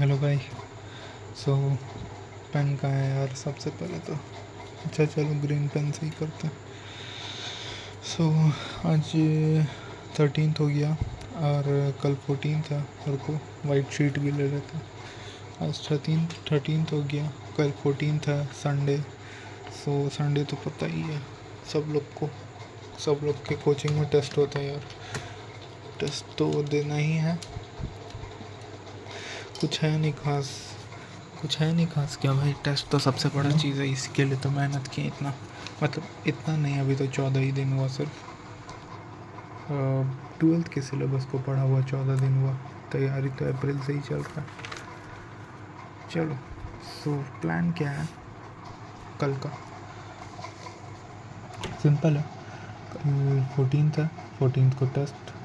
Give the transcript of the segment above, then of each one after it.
Hello भाई। सो pen का है यार सबसे पहले तो। अच्छा चलो ग्रीन पेन से ही करते हैं। सो आज 13th हो गया और कल 14 था। और को वाइट शीट भी ले लेते हैं। आज 13th हो गया, कल 14 था संडे। सो संडे तो पता ही है सब लोग को, सब लोग के कोचिंग में टेस्ट होता है यार। टेस्ट तो देना ही है। कुछ है नहीं खास, कुछ है नहीं खास क्या भाई। टेस्ट तो सबसे बड़ा चीज़ है, इसके लिए तो मेहनत की इतना। मतलब इतना नहीं, अभी तो 14 ही दिन हुआ सिर्फ। 12th के सिलेबस को पढ़ा हुआ 14 दिन हुआ। तैयारी तो अप्रैल से ही चल रहा है। चलो सो प्लान क्या है कल का? सिंपल है। कल 14th है, 14th को टेस्ट।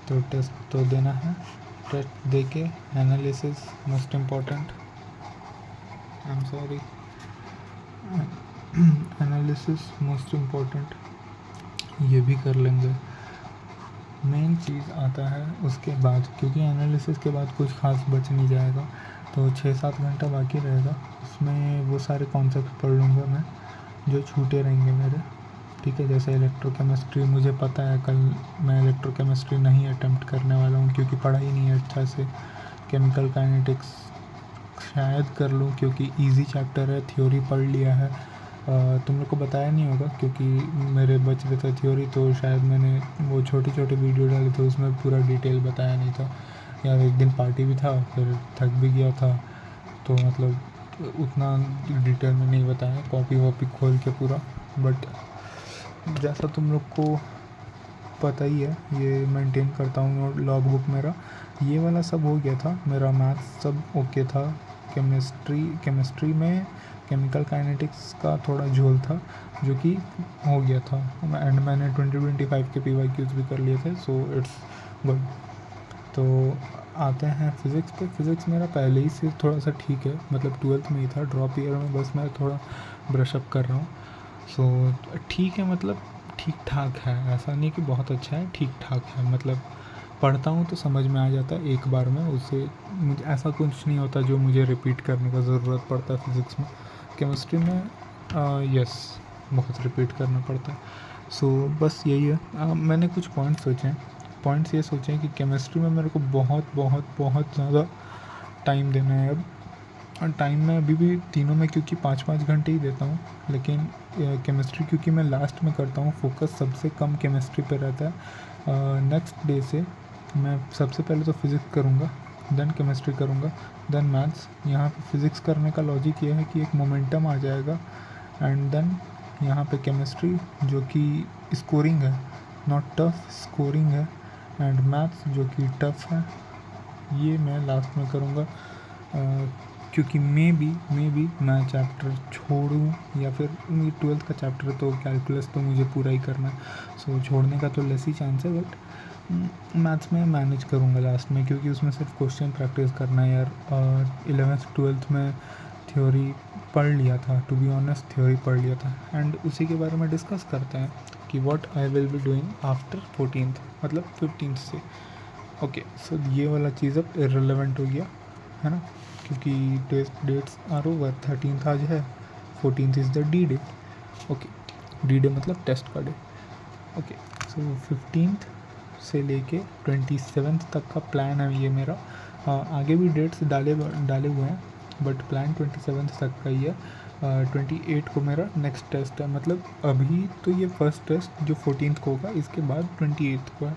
तो टेस्ट तो देना है। टेस्ट दे के analysis most important. I am sorry, analysis most important, ये भी कर लेंगे। मेन चीज़ आता है उसके बाद, क्योंकि एनालिसिस के बाद कुछ खास बच नहीं जाएगा। तो 6-7 घंटा बाकी रहेगा, उसमें वो सारे कॉन्सेप्ट पढ़ लूँगा मैं जो छूटे रहेंगे मेरे। ठीक है, जैसे इलेक्ट्रोकेमिस्ट्री मुझे पता है कल मैं इलेक्ट्रोकेमिस्ट्री नहीं अटेम्प्ट करने वाला हूँ क्योंकि पढ़ा ही नहीं है अच्छा से। केमिकल काइनेटिक्स शायद कर लूँ क्योंकि इजी चैप्टर है, थ्योरी पढ़ लिया है। तुम लोग को बताया नहीं होगा क्योंकि मेरे बच रहे थे थ्योरी, तो शायद मैंने वो छोटे छोटे वीडियो डाले थे उसमें पूरा डिटेल बताया नहीं था यार। एक दिन पार्टी भी था, फिर थक भी गया था, तो मतलब उतना डिटेल में नहीं बताया कॉपी वॉपी खोल के पूरा। बट जैसा तुम लोग को पता ही है, ये मेंटेन करता हूँ लॉग बुक मेरा। ये वाला सब हो गया था मेरा, मैथ्स सब ओके था। केमिस्ट्री में केमिकल काइनेटिक्स का थोड़ा झोल था जो कि हो गया था। एंड मैंने 2025 के PYQs भी कर लिए थे, सो इट्स गुड। तो आते हैं फ़िज़िक्स पे। फ़िज़िक्स मेरा पहले ही से थोड़ा सा ठीक है, मतलब 12th में ही था, ड्रॉप ईयर में बस मैं थोड़ा ब्रशअप कर रहा हूँ। सो ठीक है, मतलब ठीक ठाक है, ऐसा नहीं कि बहुत अच्छा है, ठीक ठाक है। मतलब पढ़ता हूँ तो समझ में आ जाता है एक बार में, उससे मुझे ऐसा कुछ नहीं होता जो मुझे रिपीट करने का ज़रूरत पड़ता है फ़िज़िक्स में। केमिस्ट्री में यस बहुत रिपीट करना पड़ता है। सो बस यही है। मैंने कुछ पॉइंट्स सोचे हैं। पॉइंट्स ये सोचे हैं कि केमिस्ट्री में मेरे को बहुत बहुत बहुत ज़्यादा टाइम देना है अब। और टाइम मैं अभी भी तीनों में क्योंकि 5-5 घंटे ही देता हूँ, लेकिन केमिस्ट्री क्योंकि मैं लास्ट में करता हूँ, फोकस सबसे कम केमिस्ट्री पे रहता है। नेक्स्ट डे से मैं सबसे पहले तो फिज़िक्स करूँगा, देन केमिस्ट्री करूँगा, देन मैथ्स। यहाँ पे फिज़िक्स करने का लॉजिक ये है कि एक मोमेंटम आ जाएगा, एंड देन यहाँ पे केमिस्ट्री जो कि स्कोरिंग है, नॉट टफ, स्कोरिंग है। एंड मैथ्स जो कि टफ है, ये मैं लास्ट में करूँगा। क्योंकि मे बी मैं चैप्टर छोड़ूँ, या फिर 12th का चैप्टर तो कैलकुलस तो मुझे पूरा ही करना है, सो छोड़ने का तो लेस ही चांस है। बट मैथ्स में मैनेज करूँगा लास्ट में, क्योंकि उसमें सिर्फ क्वेश्चन प्रैक्टिस करना है यार। और 11th 12th में थ्योरी पढ़ लिया था, टू बी ऑनेस्ट थ्योरी पढ़ लिया था। एंड उसी के बारे में डिस्कस करते हैं कि what I will be doing after 14th, मतलब 15th से। ओके सो ये वाला चीज़ अब इररिलेवेंट हो गया है ना, क्योंकि डेट्स आर ओवर। 13th आज है, 14th is the D day. Okay, D day मतलब टेस्ट का डे। ओके सो 15th से लेके 27th तक का प्लान है ये मेरा। आगे भी डेट्स डाले हुए हैं, बट प्लान 27th तक का ही है। 28 को मेरा नेक्स्ट टेस्ट है, मतलब अभी तो ये फर्स्ट टेस्ट जो 14th को होगा, इसके बाद 28th को है।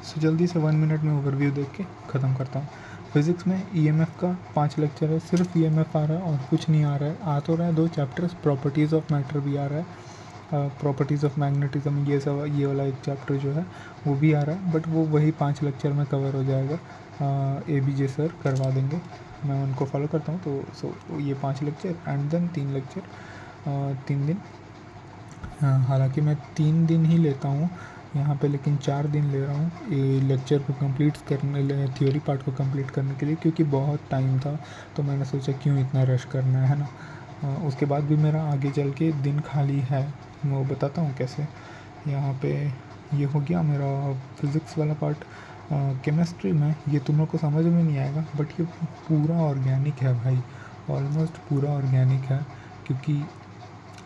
सो जल्दी से 1 मिनट में ओवरव्यू देख के ख़त्म करता हूँ। फिज़िक्स में EMF का 5 लेक्चर है, सिर्फ EMF आ रहा है और कुछ नहीं आ रहा है। आ तो रहा है 2 चैप्टर्स, प्रॉपर्टीज़ ऑफ मैटर भी आ रहा है, प्रॉपर्टीज़ ऑफ मैग्नेटिज्म, ये वाला एक चैप्टर जो है वो भी आ रहा है, बट वो वही 5 लेक्चर में कवर हो जाएगा। ABJ सर करवा देंगे, मैं उनको फॉलो करता हूँ। तो सो ये 5 लेक्चर एंड देन 3 लेक्चर, 3 दिन। हालांकि मैं 3 दिन ही लेता हूँ यहाँ पे, लेकिन 4 दिन ले रहा हूँ ये लेक्चर को कंप्लीट करने, थ्योरी पार्ट को कंप्लीट करने के लिए, क्योंकि बहुत टाइम था। तो मैंने सोचा क्यों इतना रश करना है ना। उसके बाद भी मेरा आगे चल के दिन खाली है, मैं वो बताता हूँ कैसे। यहाँ पे ये हो गया मेरा फिज़िक्स वाला पार्ट। केमिस्ट्री में ये तुम लोग को समझ में नहीं आएगा, बट ये पूरा ऑर्गेनिक है भाई, ऑलमोस्ट पूरा ऑर्गेनिक है। क्योंकि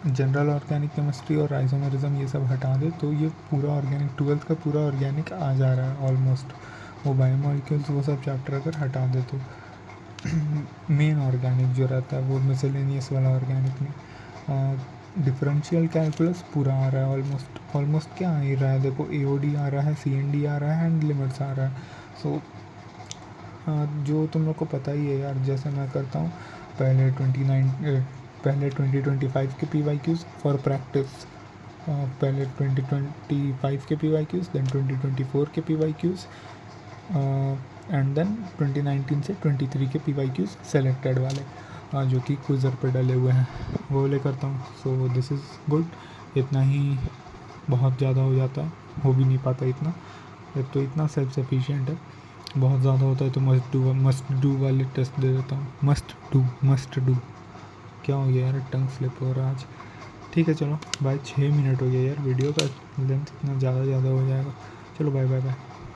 जनरल ऑर्गेनिक केमिस्ट्री और आइसोमेरिज्म ये सब हटा दे तो ये पूरा ऑर्गेनिक, 12th का पूरा ऑर्गेनिक आ जा रहा है ऑलमोस्ट। वो बायोमॉलिक्यूल्स वो सब चैप्टर अगर हटा दे तो मेन ऑर्गेनिक जो रहता है वो मिसलेनियस वाला ऑर्गेनिक नहीं। डिफरेंशियल कैलकुलस पूरा आ रहा है ऑलमोस्ट क्या आ ही रहा है, देखो AOD आ रहा है, CND आ रहा है एंड लिमिट्स आ रहा है। सो जो तुम लोग को पता ही है यार, जैसे मैं करता हूँ पहले 2025 के PYQs फॉर प्रैक्टिस, पहले 2025 के PYQs, देन 2024 के PYQs एंड देन 2019 से 23 के PYQs सेलेक्टेड वाले जो कि क्विज़र पे डले हुए हैं वो वाले करता हूँ। So this is good. इतना ही बहुत ज़्यादा हो जाता है, हो भी नहीं पाता इतना, एक तो इतना सेल्फ सफिशिएंट है। बहुत ज़्यादा होता है तो मस्ट डू वाले टेस्ट दे देता हूँ। मस्ट डू क्या हो गया यार, टंग स्लिप हो रहा है आज। ठीक है चलो बाय, 6 मिनट हो गया यार, वीडियो का लेंथ इतना ज़्यादा हो जाएगा। चलो बाय बाय बाय।